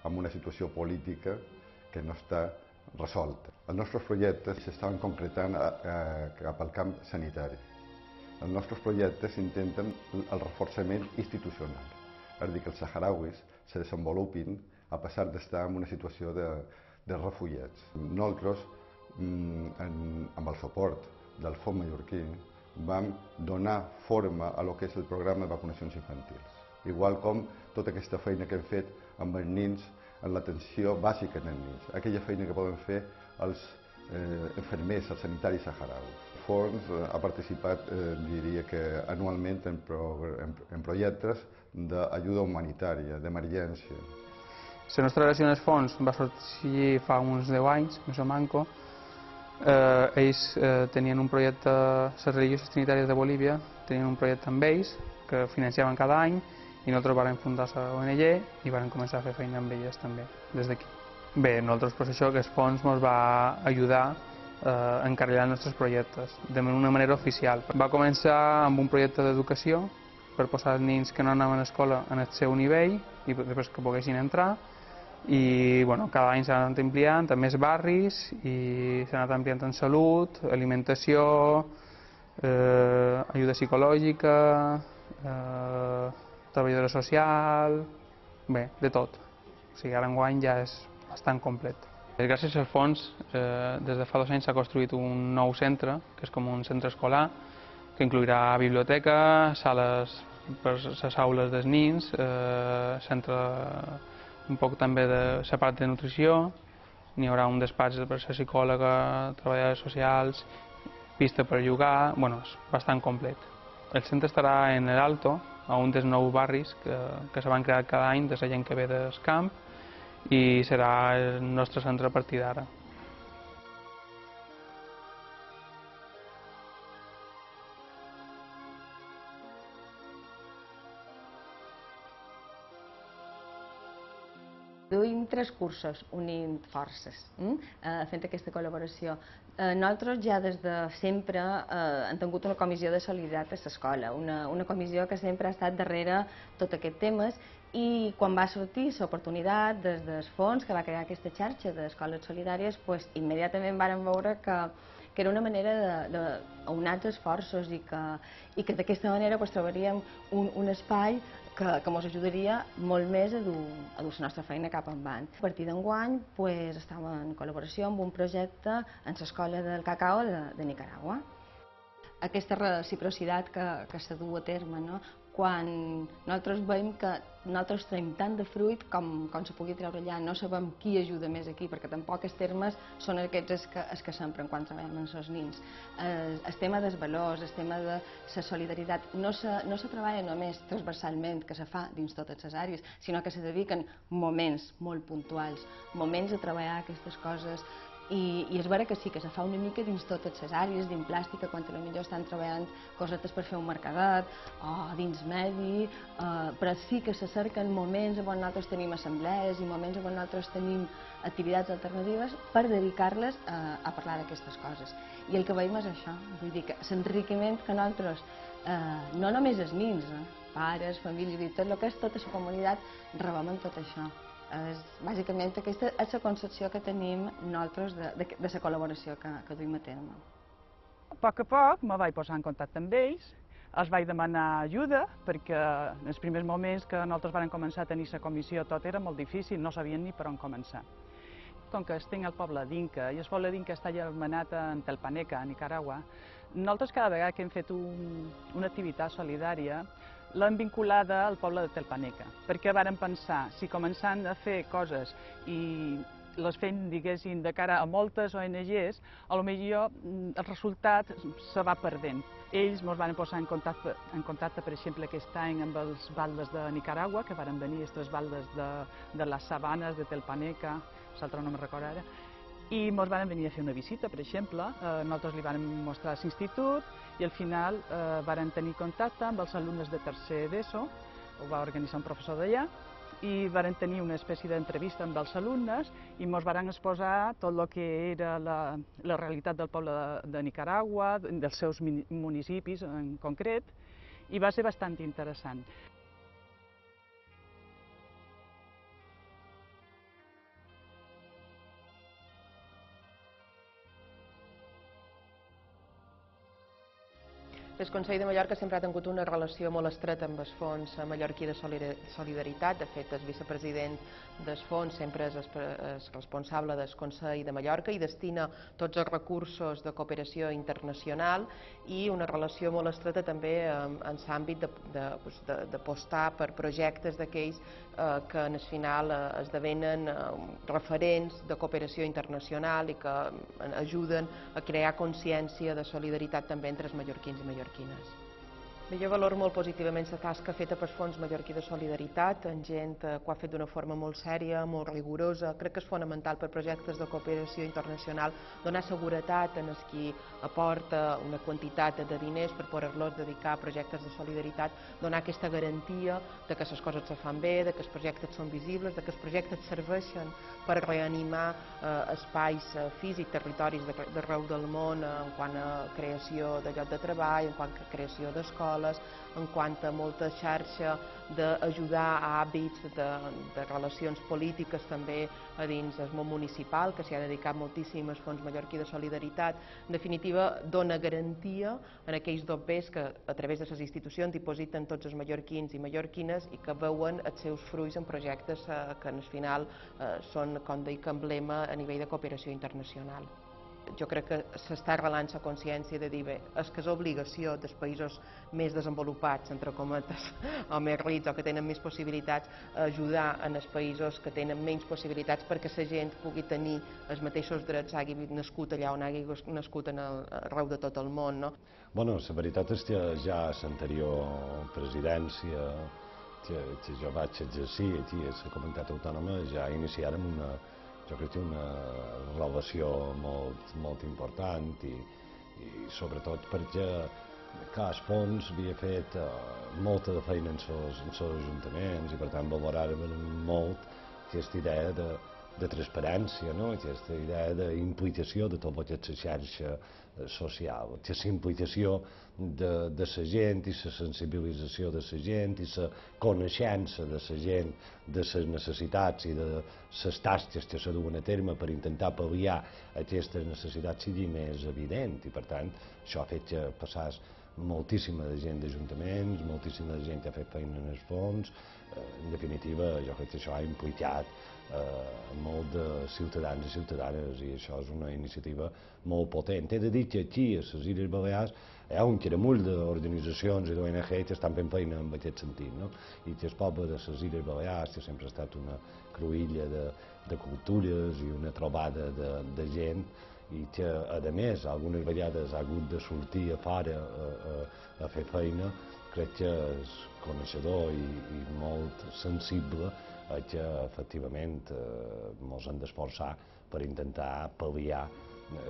amb una situació política que no està resolta. Els nostres projectes s'estaven concretant cap al camp sanitari. Els nostres projectes intenten el reforçament institucional, és a dir, que els saharauis se desenvolupin a passar d'estar en una situació de refugiats. Nosaltres, amb el suport del Fons Mallorquí, vam donar forma a lo que és el programa de vacunacions infantils. Igual com tota aquesta feina que hem fet amb els nens, en l'atenció bàsica dels nens, aquella feina que poden fer els infermers, els sanitaris saharauis. El fons ha participat, diria que anualment, en projectes d'ajuda humanitària, d'emergència. La nostra relació amb el fons va sorgir fa uns 10 anys, més o manco. Ells tenien un projecte, les religioses trinitàries de Bolívia, tenien un projecte amb ells que financiaven cada any i nosaltres vam fundar la ONG i vam començar a fer feina amb elles també, des d'aquí. Bé, nosaltres per això aquest fons ens va ajudar a encarrilar els nostres projectes d'una manera oficial. Va començar amb un projecte d'educació per posar els nens que no anaven a l'escola en el seu nivell i després que poguessin entrar. I cada any s'ha anat ampliant a més barris i s'ha anat ampliant en salut, alimentació, ajuda psicològica, treballadora social, bé, de tot. O sigui, ara enguany ja és bastant complet. Gràcies al fons, des de fa 2 anys s'ha construït un nou centre, que és com un centre escolar, que inclourà biblioteca, sales per les aules dels nens, centre un poc també de la part de nutrició, n'hi haurà un despatx per la psicòloga, treballadors socials, pista per jugar, és bastant complet. El centre estarà en el Alto, a un dels nous barris que se van crear cada any de la gent que ve del camp i serà el nostre centre a partir d'ara. Duim 3 cursos unint forces, fent aquesta col·laboració. Nosaltres ja des de sempre hem tingut una comissió de solidaritat a l'escola, una comissió que sempre ha estat darrere tot aquests temes i quan va sortir l'oportunitat des del fons que va crear aquesta xarxa d'escoles solidàries, immediatament vàrem veure que era una manera d'aunar els esforços i que d'aquesta manera trobaríem un espai que ens ajudaria molt més a dur la nostra feina cap endavant. A partir d'enguany estem en col·laboració amb un projecte en l'escola del cacao de Nicaragua. Aquesta reciprocitat que se du a terme, quan nosaltres veiem que nosaltres traiem tant de fruit com se pugui treure allà, no sabem qui ajuda més aquí, perquè tampoc els termes són aquests que s'empren quan treballem amb els nens. El tema dels valors, el tema de la solidaritat, no se treballa només transversalment, que se fa dins totes les àrees, sinó que se dediquen moments molt puntuals, moments a treballar aquestes coses. I és vera que sí, que se fa una mica dins totes les àrees, dins plàstica, quan potser estan treballant cosetes per fer un mercadet, o dins medi, però sí que se cerquen moments on nosaltres tenim assemblees i moments on nosaltres tenim activitats alternatives per dedicar-les a parlar d'aquestes coses. I el que veiem és això, vull dir que l'enriquiment que nosaltres, no només els nens, pares, famílies i tot el que és tota la comunitat, rebem en tot això. Bàsicament aquesta és la concepció que tenim nosaltres de la col·laboració que duim a terme. A poc me vaig posar en contacte amb ells, els vaig demanar ajuda perquè en els primers moments que nosaltres vam començar a tenir la comissió tot era molt difícil, no sabien ni per on començar. Com que estic al poble d'Inca i el poble d'Inca està germanat en Telpaneca, a Nicaragua, nosaltres cada vegada que hem fet una activitat solidària l'hem vinculada al poble de Telpaneca, perquè vàrem pensar, si començant a fer coses i les fem, diguéssim, de cara a moltes ONGs, potser el resultat se va perdent. Ells ens van posar en contacte, per exemple, aquest any amb els baldes de Nicaragua, que varen venir, aquestes baldes de les sabanes de Telpaneca, l'altre no me'n recordo ara, i ens van venir a fer una visita, per exemple. Nosaltres li vam mostrar l'institut i al final varen tenir contacte amb els alumnes de tercer d'ESO, ho va organitzar un professor d'allà, i varen tenir una espècie d'entrevista amb els alumnes i ens varen exposar tot el que era la realitat del poble de Nicaragua, dels seus municipis en concret, i va ser bastant interessant. El Consell de Mallorca sempre ha tingut una relació molt estreta amb el Fons Mallorquí de Solidaritat. De fet, el vicepresident del fons sempre és el responsable del Consell de Mallorca i destina tots els recursos de cooperació internacional i una relació molt estreta també en l'àmbit d'apostar per projectes d'aquells que en el final esdevenen referents de cooperació internacional i que ajuden a crear consciència de solidaritat també entre els mallorquins i mallorquines. Jo valoro molt positivament la tasca feta pel Fons Mallorquí de Solidaritat, amb gent que ho ha fet d'una forma molt sèria, molt rigorosa. Crec que és fonamental per projectes de cooperació internacional donar seguretat en els qui aporta una quantitat de diners per poder-los dedicar a projectes de solidaritat, donar aquesta garantia de que les coses se fan bé, de que els projectes són visibles, de que els projectes serveixen per reanimar espais físics, territoris d'arreu del món en quant a creació de lloc de treball, en quant a creació d'escoles, en quant a molta xarxa d'ajudar a hàbits de relacions polítiques també a dins el món municipal, que s'hi ha dedicat moltíssim el Fons Mallorquí de Solidaritat. En definitiva, dona garantia en aquells dobbers que a través de les institucions dipositen tots els mallorquins i mallorquines i que veuen els seus fruits en projectes que al final són, com dic, emblema a nivell de cooperació internacional. Jo crec que s'està arrelant la consciència de dir, bé, és que és obligació dels països més desenvolupats, entre cometes, o més rics, o que tenen més possibilitats, ajudar en els països que tenen menys possibilitats perquè la gent pugui tenir els mateixos drets, hagi nascut allà on hagi nascut arreu de tot el món. Bueno, la veritat és que ja a l'anterior presidència que jo vaig exercir aquí a la comunitat autònoma ja iniciàrem jo crec que una relació molt important i sobretot perquè el fons havia fet molta de feina en els ajuntaments i per tant valoràvem molt aquesta idea de transparència, aquesta idea d'implicació de tota aquesta xarxa social, aquesta implicació de la gent i la sensibilització de la gent i la coneixença de la gent de les necessitats i de les tasques que se duen a terme per intentar pal·liar aquestes necessitats sigui més evident i per tant això ha fet que passés moltíssima de gent d'ajuntaments, moltíssima de gent que ha fet feina en els fons, en definitiva jo crec que això ha implicat molt de ciutadans i ciutadanes i això és una iniciativa molt potent. He de dir que aquí a les Illes Balears hi ha un caramull d'organitzacions i d'ONG que estan fent feina en aquest sentit, i que el poble de les Illes Balears que sempre ha estat una cruïlla de cultures i una trobada de gent i que a més algunes vegades ha hagut de sortir a fora a fer feina, crec que és coneixedor i molt sensible que efectivament ens hem d'esforçar per intentar pal·liar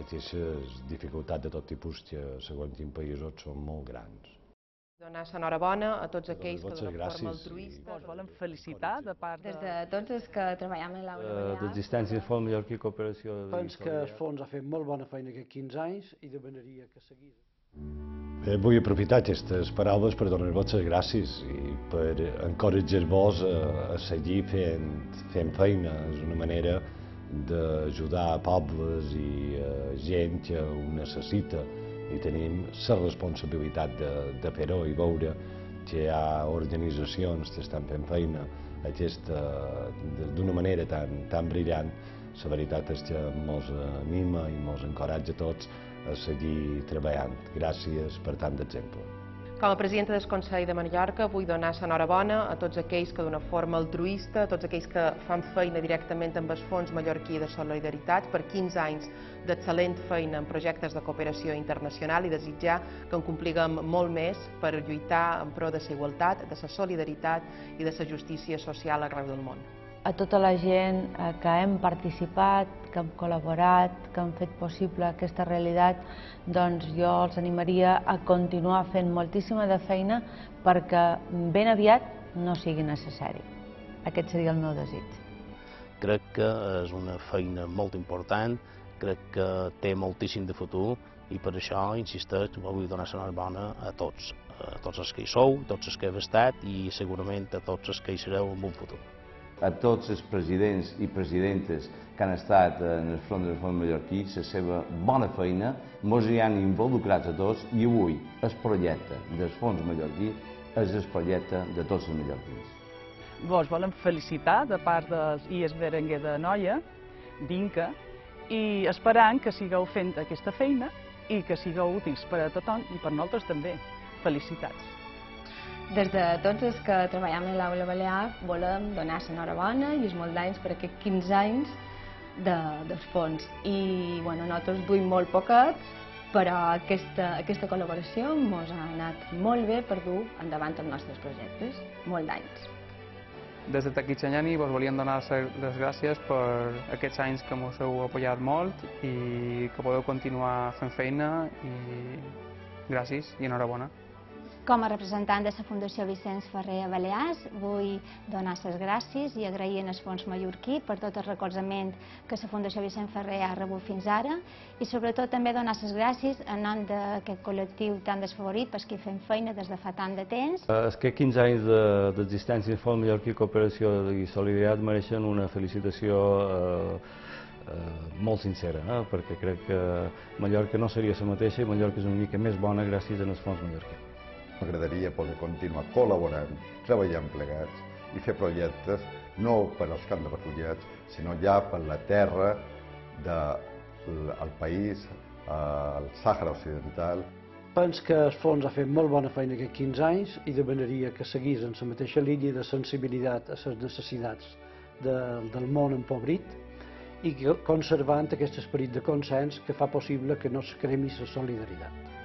aquestes dificultats de tot tipus que segons quins països són molt grans. Donar l'enhorabona a tots aquells que d'una forma altruista Us volem felicitar de part Des de tots els que treballem en l'Aula Balear. L'existència del Fons Mallorquí Cooperació. Penso que el fons ha fet molt bona feina aquests 15 anys i demanaria que seguís. Vull aprofitar aquestes paraules per donar-vos les gràcies i per encoratjar-vos a seguir fent feina. És una manera d'ajudar pobles i gent que ho necessita i tenim la responsabilitat de fer-ho i veure que hi ha organitzacions que estan fent feina d'una manera tan brillant. La veritat és que ens anima i ens encoratja a tots a seguir treballant. Gràcies per tant d'exemple. Com a presidenta del Consell de Mallorca vull donar l'enhorabona a tots aquells que d'una forma altruista, a tots aquells que fan feina directament amb el Fons Mallorquí de Solidaritat per 15 anys d'excel·lent feina en projectes de cooperació internacional i desitjar que en compliguem molt més per lluitar en pro de la igualtat, de la solidaritat i de la justícia social arreu del món. A tota la gent que hem participat, que hem col·laborat, que hem fet possible aquesta realitat, doncs jo els animaria a continuar fent moltíssima de feina perquè ben aviat no sigui necessari. Aquest seria el meu desig. Crec que és una feina molt important, crec que té moltíssim de futur i per això, insisteix, vull donar l'enhorabona a tots els que hi sou, a tots els que heu estat i segurament a tots els que hi sereu en un futur. a tots els presidents i presidentes que han estat en el front del fons mallorquí la seva bona feina, ens hi han involucrats a tots i avui el projecte del fons mallorquí és el projecte de tots els mallorquins. Vos volem felicitar de part dels IES Berenguer de Noia, d'Inca, i esperant que sigueu fent aquesta feina i que sigueu útils per a tothom i per nosaltres també. Felicitats. Des de tots els que treballem a l'Aula Balear volem donar l'enhorabona i els molts d'anys per aquests 15 anys dels fons. I nosaltres duim molt poquet, però aquesta col·laboració ens ha anat molt bé per dur endavant els nostres projectes. Molt d'anys. Des de Taquichanyani vos volíem donar les gràcies per aquests anys que ens heu apoyat molt i que podeu continuar fent feina i gràcies i enhorabona. Com a representant de la Fundació Vicenç Ferrer a Balears, vull donar les gràcies i agrair al Fons Mallorquí per tot el recolzament que la Fundació Vicenç Ferrer ha rebut fins ara i sobretot també donar les gràcies en nom d'aquest col·lectiu tan desfavorit per qui fem feina des de fa tant de temps. Aquests 15 anys d'existència del Fons Mallorquí Cooperació i Solidaritat mereixen una felicitació molt sincera, perquè crec que Mallorca no seria la mateixa i Mallorca és una mica més bona gràcies al Fons Mallorquí. M'agradaria poder continuar col·laborant, treballant plegats i fer projectes no per als camps de refugiats, sinó ja per la terra del país, el Sàhara Occidental. Penso que el fons ha fet molt bona feina aquests 15 anys i demanaria que seguís en la mateixa línia de sensibilitat a les necessitats del món empobrit i conservant aquest esperit de consens que fa possible que no es cremi la solidaritat.